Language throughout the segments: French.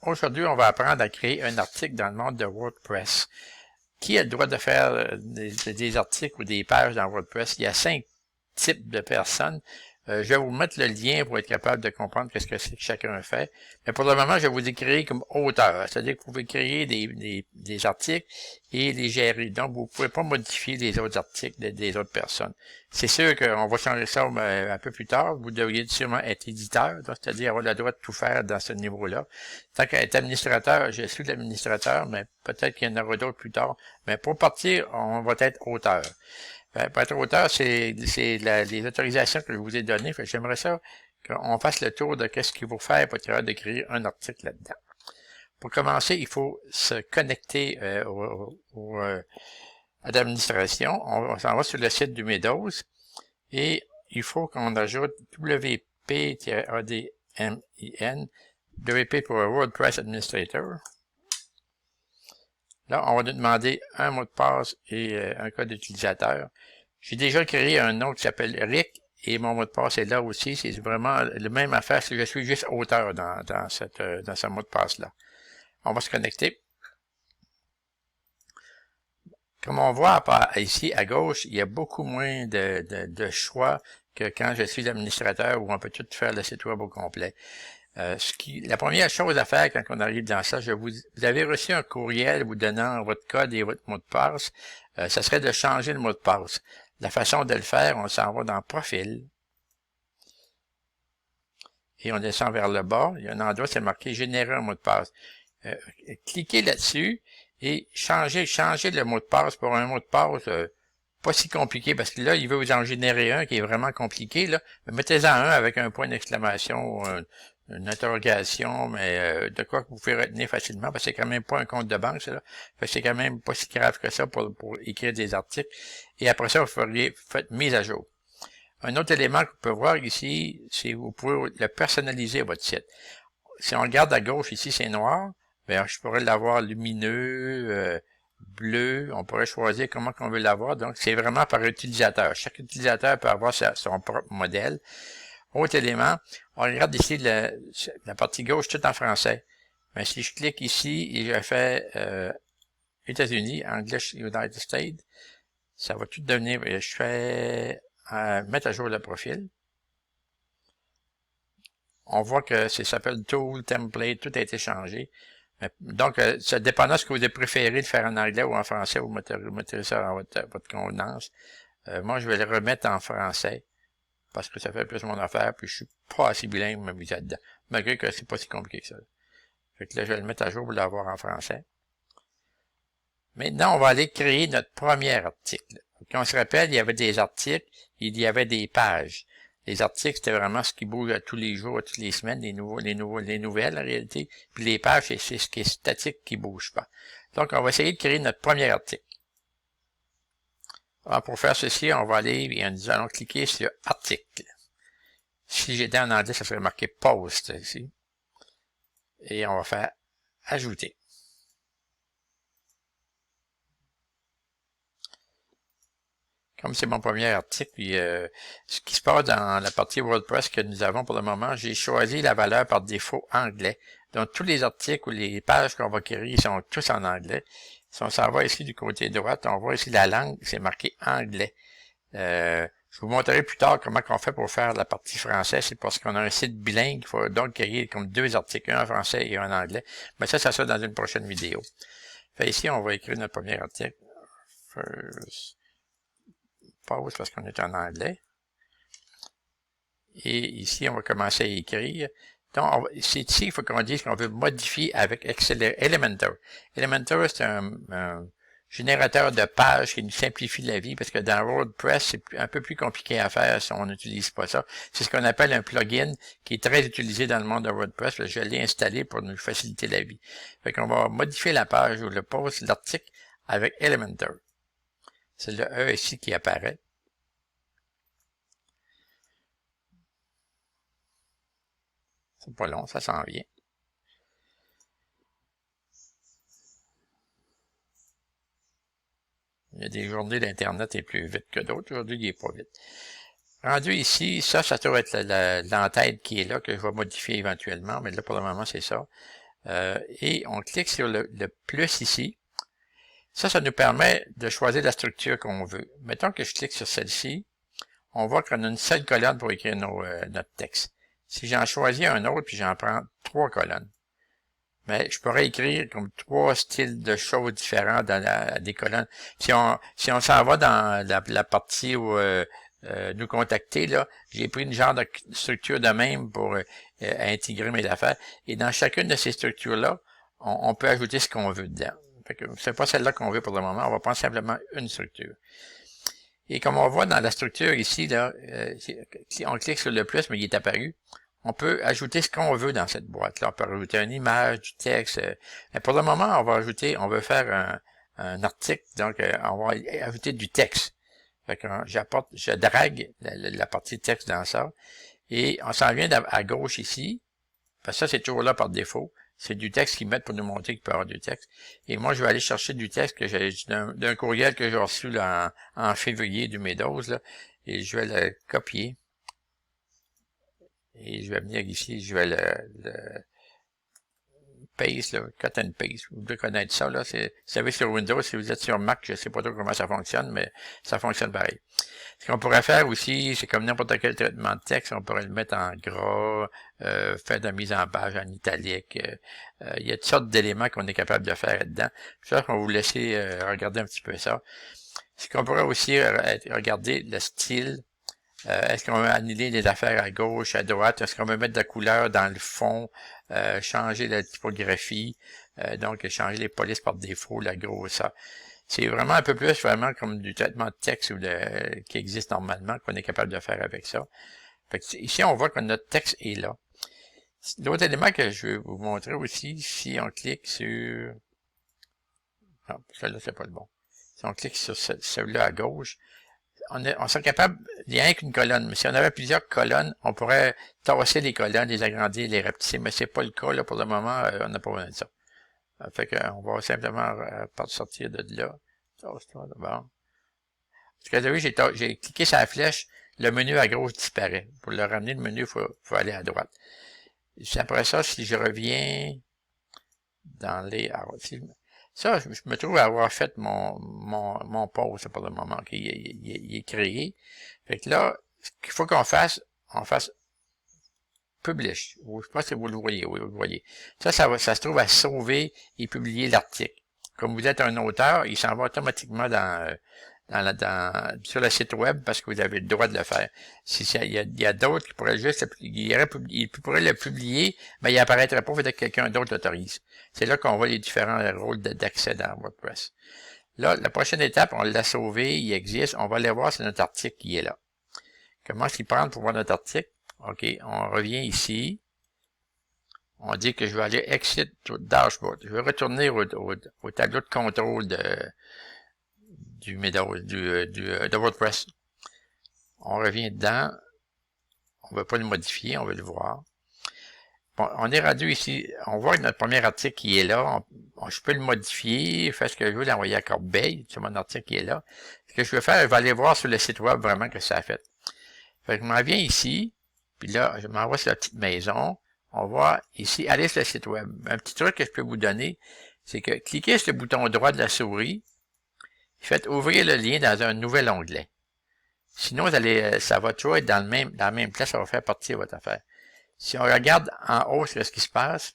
Aujourd'hui, on va apprendre à créer un article dans le monde de WordPress. Qui a le droit de faire des articles ou des pages dans WordPress? Il y a 5 types de personnes. Je vais vous mettre le lien pour être capable de comprendre ce que c'est que chacun fait. Mais pour le moment, je vais vous décrire comme auteur. C'est-à-dire que vous pouvez créer des articles et les gérer. Donc, vous ne pouvez pas modifier les autres articles des autres personnes. C'est sûr qu'on va changer ça un peu plus tard. Vous devriez sûrement être éditeur, c'est-à-dire avoir le droit de tout faire dans ce niveau-là. Tant qu'être administrateur, je suis l'administrateur, mais peut-être qu'il y en aura d'autres plus tard. Mais pour partir, on va être auteur. Pour être auteur, c'est les autorisations que je vous ai données. J'aimerais ça qu'on fasse le tour de qu'est-ce qu'il faut faire pour être capable d'écrire un article là-dedans. Pour commencer, il faut se connecter à l'administration. On s'en va sur le site du Meadows et il faut qu'on ajoute WP-ADMIN, WP pour WordPress Administrator. Là, on va nous demander un mot de passe et un code d'utilisateur. J'ai déjà créé un nom qui s'appelle Rick et mon mot de passe est là aussi. C'est vraiment la même affaire si je suis juste auteur dans ce mot de passe-là. On va se connecter. Comme on voit ici à gauche, il y a beaucoup moins de choix que quand je suis l'administrateur où on peut tout faire le site web au complet. La première chose à faire quand on arrive dans ça, vous avez reçu un courriel vous donnant votre code et votre mot de passe, ça serait de changer le mot de passe. La façon de le faire, on s'en va dans Profil et on descend vers le bas. Il y a un endroit, c'est marqué Générer un mot de passe. Cliquez là-dessus et changez le mot de passe pour un mot de passe pas si compliqué, parce que là, il veut vous en générer un qui est vraiment compliqué, là. Mais mettez-en un avec un point d'exclamation, une interrogation, mais de quoi que vous pouvez retenir facilement, parce que c'est quand même pas un compte de banque, ça, là. Fait que c'est quand même pas si grave que ça pour écrire des articles. Et après ça, vous faites mise à jour. Un autre élément que vous pouvez voir ici, c'est que vous pouvez le personnaliser, votre site. Si on regarde à gauche, ici, c'est noir, ben, je pourrais l'avoir lumineux, bleu, on pourrait choisir comment on veut l'avoir, donc c'est vraiment par utilisateur. Chaque utilisateur peut avoir son propre modèle. Autre élément, on regarde ici la partie gauche, tout en français. Mais si je clique ici et je fais États-Unis, anglais United States, ça va tout devenir, je fais mettre à jour le profil. On voit que ça s'appelle Tool, Template, tout a été changé. Donc, ça dépend de ce que vous avez préféré de faire en anglais ou en français, vous mettez ça dans votre convenance. Moi, je vais le remettre en français, parce que ça fait plus mon affaire, puis je suis pas assez bilingue pour m'amuser là-dedans, malgré que c'est pas si compliqué que ça. Fait que là, je vais le mettre à jour pour l'avoir en français. Maintenant, on va aller créer notre premier article. Quand on se rappelle, il y avait des articles, il y avait des pages. Les articles, c'était vraiment ce qui bouge à tous les jours, à toutes les semaines, les nouvelles en réalité. Puis les pages, c'est ce qui est statique qui bouge pas. Donc, on va essayer de créer notre premier article. Alors, pour faire ceci, on va aller et nous allons cliquer sur Article. Si j'étais en anglais, ça serait marqué Post ici. Et on va faire Ajouter. Comme c'est mon premier article, puis ce qui se passe dans la partie WordPress que nous avons pour le moment, j'ai choisi la valeur par défaut anglais. Donc, tous les articles ou les pages qu'on va créer sont tous en anglais. Si on s'en va ici du côté droit, on voit ici la langue, c'est marqué anglais. Je vous montrerai plus tard comment on fait pour faire la partie française. C'est parce qu'on a un site bilingue, il faut donc créer comme 2 articles, un en français et un en anglais. Mais ça sera dans une prochaine vidéo. Fait ici, on va écrire notre premier article. First. Pause parce qu'on est en anglais. Et ici, on va commencer à écrire. Donc, c'est ici qu'il faut qu'on dise qu'on veut modifier avec Elementor. Elementor, c'est un générateur de pages qui nous simplifie la vie parce que dans WordPress, c'est un peu plus compliqué à faire si on n'utilise pas ça. C'est ce qu'on appelle un plugin qui est très utilisé dans le monde de WordPress. Je l'ai installé pour nous faciliter la vie. Fait qu'on va modifier la page ou le post, l'article avec Elementor. C'est le E ici qui apparaît. C'est pas long, ça s'en vient. Il y a des journées d'Internet est plus vite que d'autres. Aujourd'hui, il est pas vite. Rendu ici, ça doit être l'entête qui est là, que je vais modifier éventuellement, mais là, pour le moment, c'est ça. et on clique sur le plus ici. Ça nous permet de choisir la structure qu'on veut. Mettons que je clique sur celle-ci, on voit qu'on a une seule colonne pour écrire notre texte. Si j'en choisis un autre, puis j'en prends 3 colonnes, mais je pourrais écrire comme 3 styles de choses différents dans des colonnes. Si on s'en va dans la partie où nous contacter, là, j'ai pris une genre de structure de même pour intégrer mes affaires. Et dans chacune de ces structures-là, on peut ajouter ce qu'on veut dedans. Fait que c'est pas celle-là qu'on veut pour le moment, on va prendre simplement une structure. Et comme on voit dans la structure ici, là, on clique sur le plus, mais il est apparu, on peut ajouter ce qu'on veut dans cette boîte-là. On peut ajouter une image, du texte. Mais pour le moment, on veut faire un article, donc on va ajouter du texte. Fait que je drague la partie texte dans ça. Et on s'en vient à gauche ici, parce que ça, c'est toujours là par défaut. C'est du texte qu'ils mettent pour nous montrer qu'il peut y avoir du texte. Et moi, je vais aller chercher du texte que j'ai d'un courriel que j'ai reçu là, en février 2012, là, et je vais le copier. Et je vais venir ici, je vais le paste, là, cut and paste. Vous devez connaître ça, là. Vous savez, sur Windows, si vous êtes sur Mac, je sais pas trop comment ça fonctionne, mais ça fonctionne pareil. Ce qu'on pourrait faire aussi, c'est comme n'importe quel traitement de texte, on pourrait le mettre en gras, faire de la mise en page en italique. Il y a toutes sortes d'éléments qu'on est capable de faire là-dedans. Je pense qu'on va vous laisser regarder un petit peu ça. Ce qu'on pourrait aussi regarder, le style. Est-ce qu'on va annuler les affaires à gauche, à droite? Est-ce qu'on va mettre de la couleur dans le fond? Changer la typographie? Donc, changer les polices par défaut, la grosseur. C'est vraiment un peu plus vraiment comme du traitement de texte qui existe normalement, qu'on est capable de faire avec ça. Fait que ici, on voit que notre texte est là. L'autre élément que je vais vous montrer aussi, si on clique sur... Non, celui-là, c'est pas le bon. Si on clique sur celui-là à gauche, on serait capable, il n'y a rien qu'une colonne, mais si on avait plusieurs colonnes, on pourrait tasser les colonnes, les agrandir, les rapetisser, mais c'est pas le cas, là, pour le moment, on n'a pas besoin de ça. Fait qu'on va simplement sortir de là. D'abord. Ce que vous avez vu, j'ai cliqué sur la flèche, le menu à gauche disparaît. Pour le ramener, le menu, il faut aller à droite. Et après ça, si je reviens dans les... Alors, ça, je me trouve à avoir fait mon pause pour le moment, il est créé. Fait que là, ce qu'il faut qu'on fasse publish. Je sais pas si vous le voyez, oui, vous le voyez. Ça se trouve à sauver et publier l'article. Comme vous êtes un auteur, il s'en va automatiquement sur le site web parce que vous avez le droit de le faire. Il y a d'autres qui pourraient juste, il pourrait le publier, mais il apparaîtrait pas, peut-être que quelqu'un d'autre l'autorise. C'est là qu'on voit les différents rôles d'accès dans WordPress. Là, la prochaine étape, on l'a sauvé, il existe, on va aller voir si notre article qui est là. Comment s'y prendre pour voir notre article? OK, on revient ici. On dit que je vais aller Exit to Dashboard. Je vais retourner au tableau de contrôle de WordPress. On revient dedans. On ne veut pas le modifier, on veut le voir. Bon, on est rendu ici. On voit que notre premier article qui est là. Je peux le modifier, faire ce que je veux, l'envoyer à Corbeil. C'est mon article qui est là. Ce que je vais faire, je vais aller voir sur le site web vraiment que ça a fait. Fait que je m'en viens ici. Puis là, je m'envoie sur la petite maison. On voit ici, aller sur le site web. Un petit truc que je peux vous donner, c'est que cliquez sur le bouton droit de la souris, faites ouvrir le lien dans un nouvel onglet. Sinon, ça va toujours être dans la même place, ça va faire partie de votre affaire. Si on regarde en haut ce qui se passe,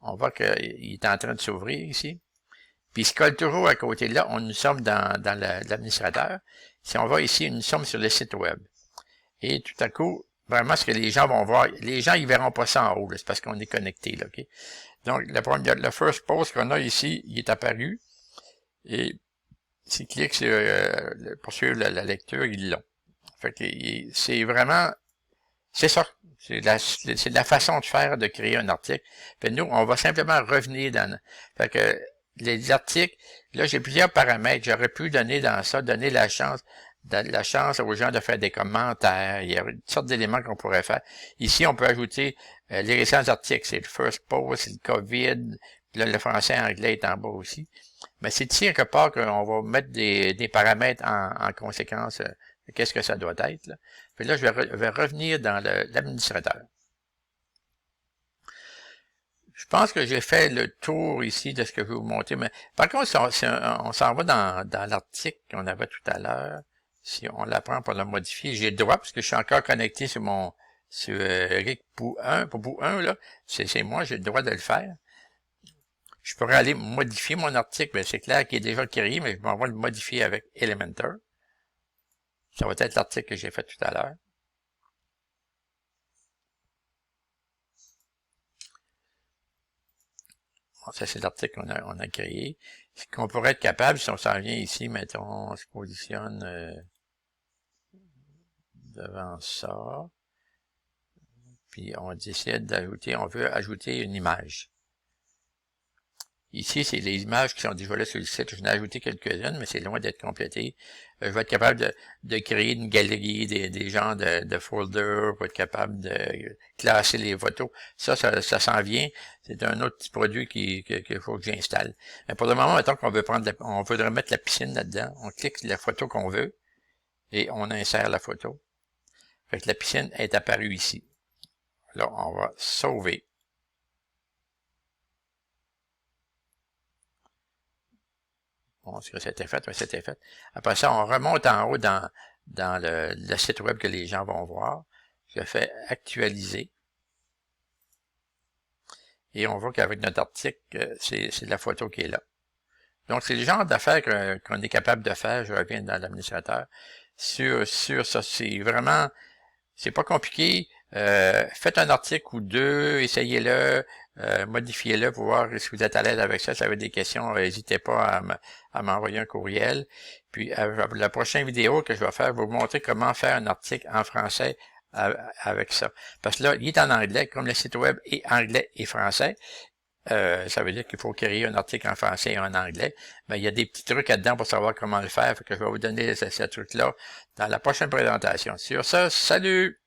on voit qu'il est en train de s'ouvrir ici. Puis il se colle toujours à côté de là, nous sommes dans l'administrateur. Si on va ici, nous sommes sur le site web. Et tout à coup, vraiment, ce que les gens vont voir, les gens, ils verront pas ça en haut, c'est parce qu'on est connecté, là, OK? Donc, le first post qu'on a ici, il est apparu, et s'ils cliquent sur, pour suivre la lecture, ils l'ont. Fait que, c'est vraiment, c'est ça. C'est la façon de faire, de créer un article. Puis nous, on va simplement revenir fait que, les articles, là, j'ai plusieurs paramètres, j'aurais pu donner la chance aux gens de faire des commentaires. Il y a une sorte d'éléments qu'on pourrait faire. Ici, on peut ajouter les récents articles. C'est le first post, c'est le COVID. Là, le français et anglais est en bas aussi. Mais c'est ici, quelque part, qu'on va mettre des paramètres en conséquence. Qu'est-ce que ça doit être, là. Puis là, je vais revenir dans l'administrateur. Je pense que j'ai fait le tour ici de ce que je vais vous montrer, mais par contre, si on s'en va dans l'article qu'on avait tout à l'heure, si on l'apprend pour le modifier, j'ai le droit, parce que je suis encore connecté sur Eric pour 1, là, c'est moi, j'ai le droit de le faire. Je pourrais aller modifier mon article, mais c'est clair qu'il est déjà créé, mais je m'en vais le modifier avec Elementor. Ça va être l'article que j'ai fait tout à l'heure. Bon, ça, c'est l'article qu'on a créé. Ce qu'on pourrait être capable, si on s'en vient ici, mettons, on se positionne devant ça. Puis on décide d'ajouter, on veut ajouter une image. Ici, c'est les images qui sont déjà là sur le site. Je n'ai ajouté quelques-unes, mais c'est loin d'être complété. Je vais être capable de créer une galerie, des genres de folders, pour être capable de classer les photos. Ça s'en vient. C'est un autre petit produit qu'il faut que j'installe. Mais pour le moment, mettons qu'on veut on voudrait mettre la piscine là-dedans. On clique sur la photo qu'on veut et on insère la photo. Fait que la piscine est apparue ici. Là, on va sauver. Bon, est-ce que c'était fait? Oui, c'était fait. Après ça, on remonte en haut dans le site web que les gens vont voir. Je fais actualiser. Et on voit qu'avec notre article, c'est la photo qui est là. Donc, c'est le genre d'affaires qu'on est capable de faire. Je reviens dans l'administrateur. Sur ça, c'est vraiment, c'est pas compliqué. Faites un article ou deux, essayez-le, modifiez-le pour voir si vous êtes à l'aise avec ça. Si vous avez des questions, n'hésitez pas à m'envoyer un courriel. Puis la prochaine vidéo que je vais faire, je vais vous montrer comment faire un article en français avec ça. Parce que là, il est en anglais, comme le site web est anglais et français. Ça veut dire qu'il faut créer un article en français et en anglais. Mais il y a des petits trucs là-dedans pour savoir comment le faire. Fait que je vais vous donner ce truc-là dans la prochaine présentation. Sur ça, salut!